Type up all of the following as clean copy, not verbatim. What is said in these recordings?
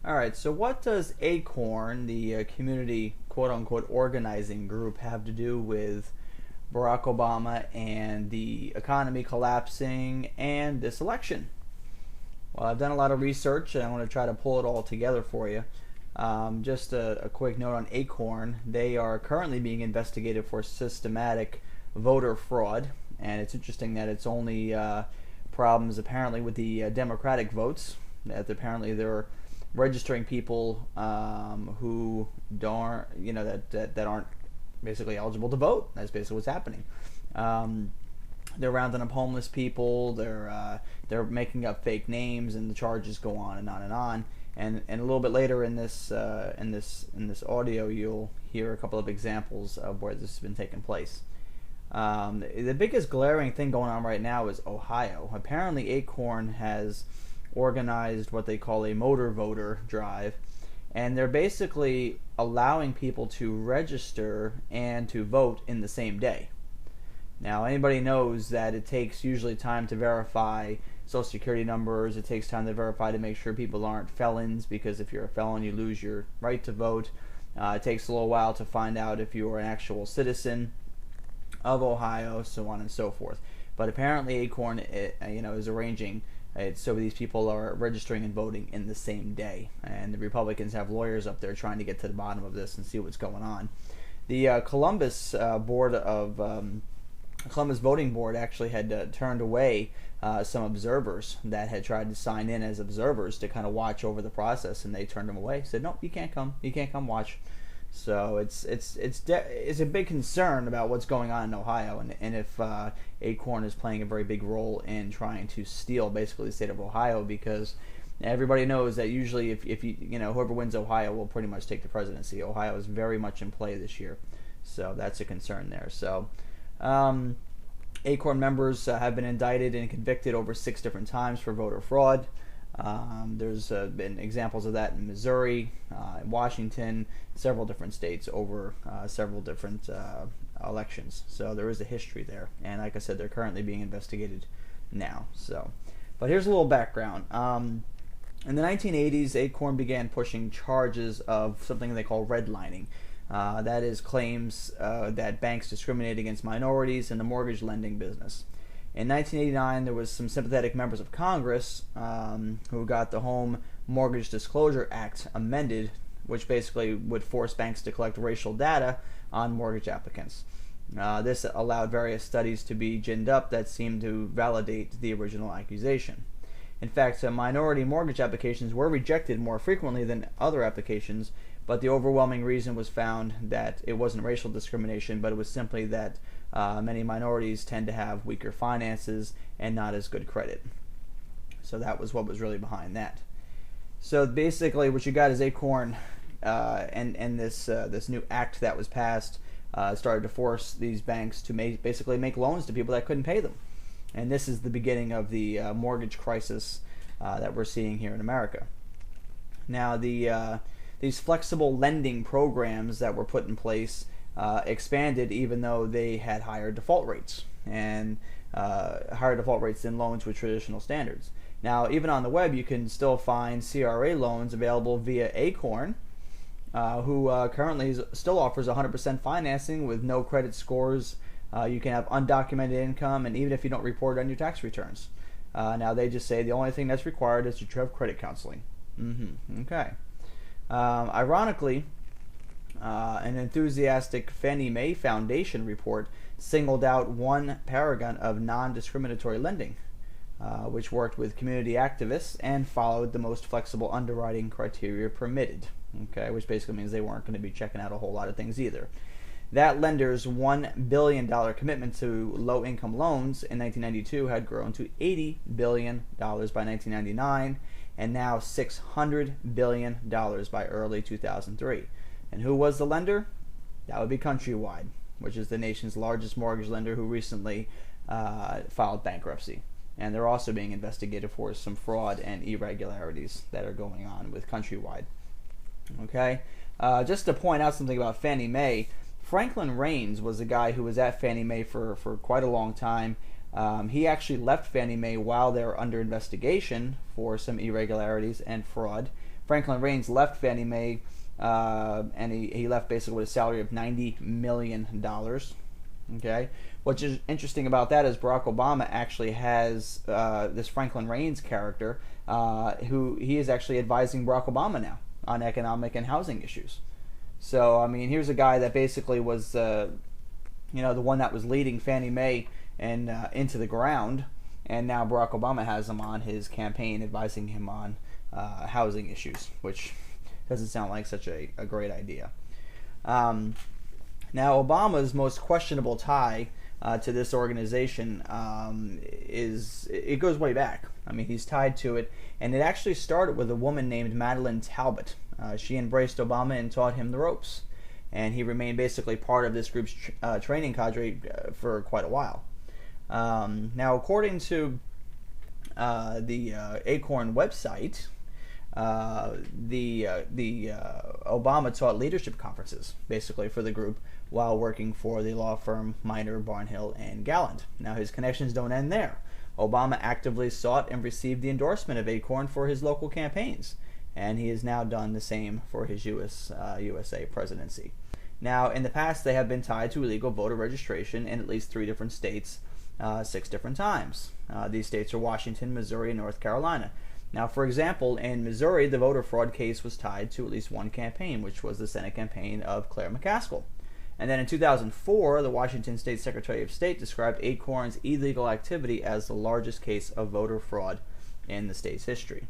All right, so what does ACORN, the community quote unquote organizing group, have to do with Barack Obama and the economy collapsing and this election? Well, I've done a lot of research and I want to try to pull it all together for you. Just a quick note on ACORN. They are currently being investigated for systematic voter fraud, and it's interesting that it's only problems apparently with the Democratic votes. That apparently they're registering people who don't, that aren't basically eligible to vote. That's basically what's happening. Um, they're rounding up homeless people. They're making up fake names, and the charges go on and on and on. And a little bit later in this audio, you'll hear a couple of examples of where this has been taking place. The biggest glaring thing going on right now is Ohio. Apparently, Acorn has organized what they call a motor voter drive, and they're basically allowing people to register and to vote in the same day. Now, anybody knows that it takes usually time to verify social security numbers. It takes time to verify to make sure people aren't felons, because if you're a felon, you lose your right to vote. It takes a little while to find out if you are an actual citizen of Ohio, so on and so forth. But apparently, Acorn, is arranging it so these people are registering and voting in the same day, and the Republicans have lawyers up there trying to get to the bottom of this and see what's going on. The Columbus Voting Board actually had turned away some observers that had tried to sign in as observers to kind of watch over the process, and they turned them away. Said, "No, you can't come. You can't come watch." So it's a big concern about what's going on in Ohio, and if Acorn is playing a very big role in trying to steal basically the state of Ohio, because everybody knows that usually if whoever wins Ohio will pretty much take the presidency. Ohio is very much in play this year, so that's a concern there. So. Acorn members have been indicted and convicted over 6 different times for voter fraud. There's been examples of that in Missouri, in Washington, several different states over several different elections. So there is a history there, and like I said, they're currently being investigated now. So, but here's a little background. In the 1980s, Acorn began pushing charges of something they call redlining. That is claims that banks discriminate against minorities in the mortgage lending business. In 1989, there was some sympathetic members of Congress who got the Home Mortgage Disclosure Act amended, which basically would force banks to collect racial data on mortgage applicants. This allowed various studies to be ginned up that seemed to validate the original accusation. In fact, minority mortgage applications were rejected more frequently than other applications, but the overwhelming reason was found that it wasn't racial discrimination, but it was simply that many minorities tend to have weaker finances and not as good credit. So that was what was really behind that. So basically, what you got is Acorn and this new act that was passed started to force these banks to basically make loans to people that couldn't pay them. And this is the beginning of the mortgage crisis that we're seeing here in America. Now, these flexible lending programs that were put in place expanded even though they had higher default rates and higher default rates than loans with traditional standards. Now, even on the web, you can still find CRA loans available via Acorn, who currently still offers 100% financing with no credit scores. You can have undocumented income, and even if you don't report it on your tax returns. Now, they just say the only thing that's required is that you have credit counseling. Okay. Ironically, an enthusiastic Fannie Mae Foundation report singled out one paragon of non-discriminatory lending, which worked with community activists and followed the most flexible underwriting criteria permitted. Okay, which basically means they weren't going to be checking out a whole lot of things either. That lender's $1 billion commitment to low-income loans in 1992 had grown to $80 billion by 1999, and now $600 billion by early 2003. And who was the lender? That would be Countrywide, which is the nation's largest mortgage lender, who recently filed bankruptcy. And they're also being investigated for some fraud and irregularities that are going on with Countrywide. Okay? Just to point out something about Fannie Mae, Franklin Raines was a guy who was at Fannie Mae for quite a long time. He actually left Fannie Mae while they were under investigation for some irregularities and fraud. Franklin Raines left Fannie Mae, and he left basically with a salary of $90 million. Okay, what's interesting about that is Barack Obama actually has this Franklin Raines character, who he is actually advising Barack Obama now on economic and housing issues. So I mean, here's a guy that basically was, the one that was leading Fannie Mae and into the ground, and now Barack Obama has him on his campaign, advising him on housing issues, which doesn't sound like such a great idea. Now, Obama's most questionable tie to this organization it goes way back. I mean, he's tied to it, and it actually started with a woman named Madeleine Talbot. She embraced Obama and taught him the ropes, and he remained basically part of this group's training cadre for quite a while. Now, according to the ACORN website, the Obama taught leadership conferences basically for the group while working for the law firm Minor, Barnhill, and Gallant. Now, his connections don't end there. Obama actively sought and received the endorsement of ACORN for his local campaigns, and he has now done the same for his USA presidency. Now, in the past, they have been tied to illegal voter registration in at least 3 different states, 6 different times. These states are Washington, Missouri, and North Carolina. Now, for example, in Missouri, the voter fraud case was tied to at least one campaign, which was the Senate campaign of Claire McCaskill. And then in 2004, the Washington State Secretary of State described ACORN's illegal activity as the largest case of voter fraud in the state's history.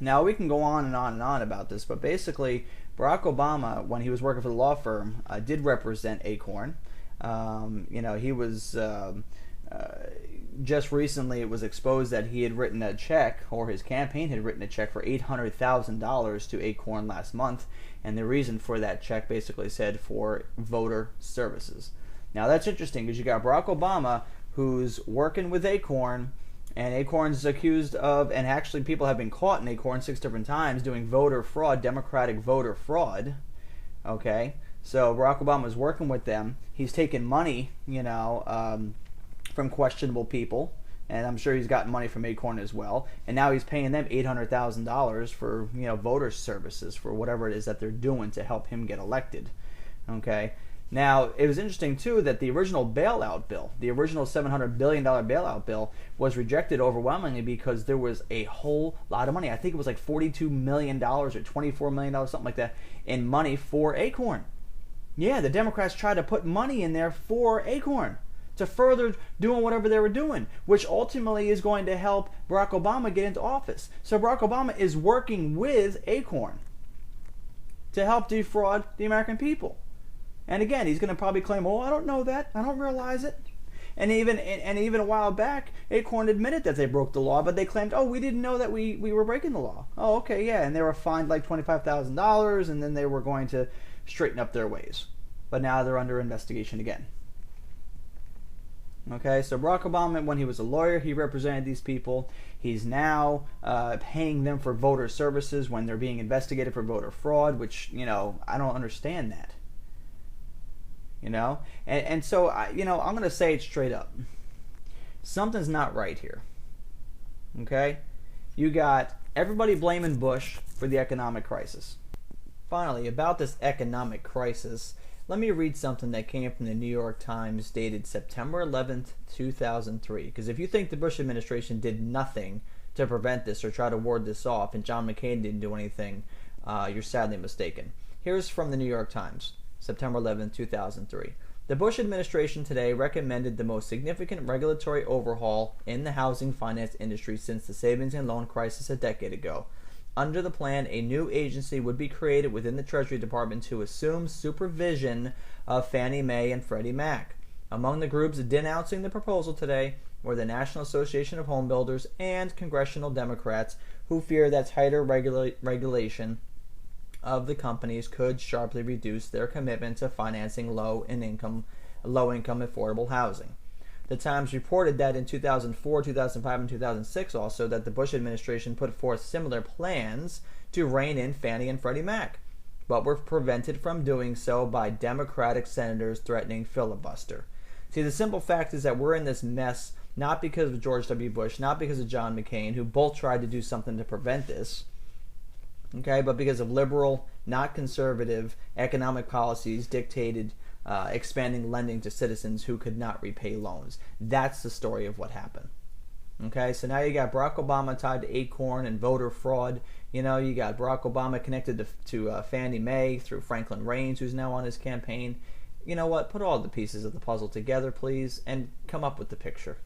Now, we can go on and on and on about this, but basically, Barack Obama, when he was working for the law firm, did represent ACORN. He was just recently it was exposed that he had written a check, or his campaign had written a check for $800,000 to ACORN last month, and the reason for that check basically said for voter services. Now, that's interesting because you got Barack Obama, who's working with ACORN, and ACORN's accused of, and actually people have been caught in ACORN 6 different times doing voter fraud, Democratic voter fraud. Okay, so Barack Obama is working with them. He's taking money, from questionable people, and I'm sure he's gotten money from ACORN as well. And now he's paying them $800,000 for voter services for whatever it is that they're doing to help him get elected. Okay. Now, it was interesting, too, that the original bailout bill, the original $700 billion bailout bill, was rejected overwhelmingly because there was a whole lot of money. I think it was like $42 million or $24 million, something like that, in money for ACORN. Yeah, the Democrats tried to put money in there for ACORN to further doing whatever they were doing, which ultimately is going to help Barack Obama get into office. So Barack Obama is working with ACORN to help defraud the American people. And again, he's going to probably claim, "Oh, I don't know that. I don't realize it." And even a while back, ACORN admitted that they broke the law, but they claimed, "Oh, we didn't know that we were breaking the law." Oh, okay, yeah, and they were fined like $25,000, and then they were going to straighten up their ways. But now they're under investigation again. Okay, so Barack Obama, when he was a lawyer, he represented these people. He's now paying them for voter services when they're being investigated for voter fraud, which, I don't understand that. And so, I'm going to say it straight up. Something's not right here. Okay? You got everybody blaming Bush for the economic crisis. Finally, about this economic crisis, let me read something that came from the New York Times dated September 11th, 2003. Because if you think the Bush administration did nothing to prevent this or try to ward this off, and John McCain didn't do anything, you're sadly mistaken. Here's from the New York Times, September 11th, 2003. The Bush administration today recommended the most significant regulatory overhaul in the housing finance industry since the savings and loan crisis a decade ago. Under the plan, a new agency would be created within the Treasury Department to assume supervision of Fannie Mae and Freddie Mac. Among the groups denouncing the proposal today were the National Association of Home Builders and congressional Democrats who fear that tighter regulation of the companies could sharply reduce their commitment to financing low-income affordable housing. The Times reported that in 2004, 2005, and 2006 also that the Bush administration put forth similar plans to rein in Fannie and Freddie Mac, but were prevented from doing so by Democratic senators threatening filibuster. See, the simple fact is that we're in this mess not because of George W. Bush, not because of John McCain, who both tried to do something to prevent this. Okay, but because of liberal, not conservative economic policies dictated expanding lending to citizens who could not repay loans. That's the story of what happened. Okay, so now you got Barack Obama tied to ACORN and voter fraud. You know, you got Barack Obama connected to Fannie Mae through Franklin Raines, who's now on his campaign. You know what? Put all the pieces of the puzzle together, please, and come up with the picture.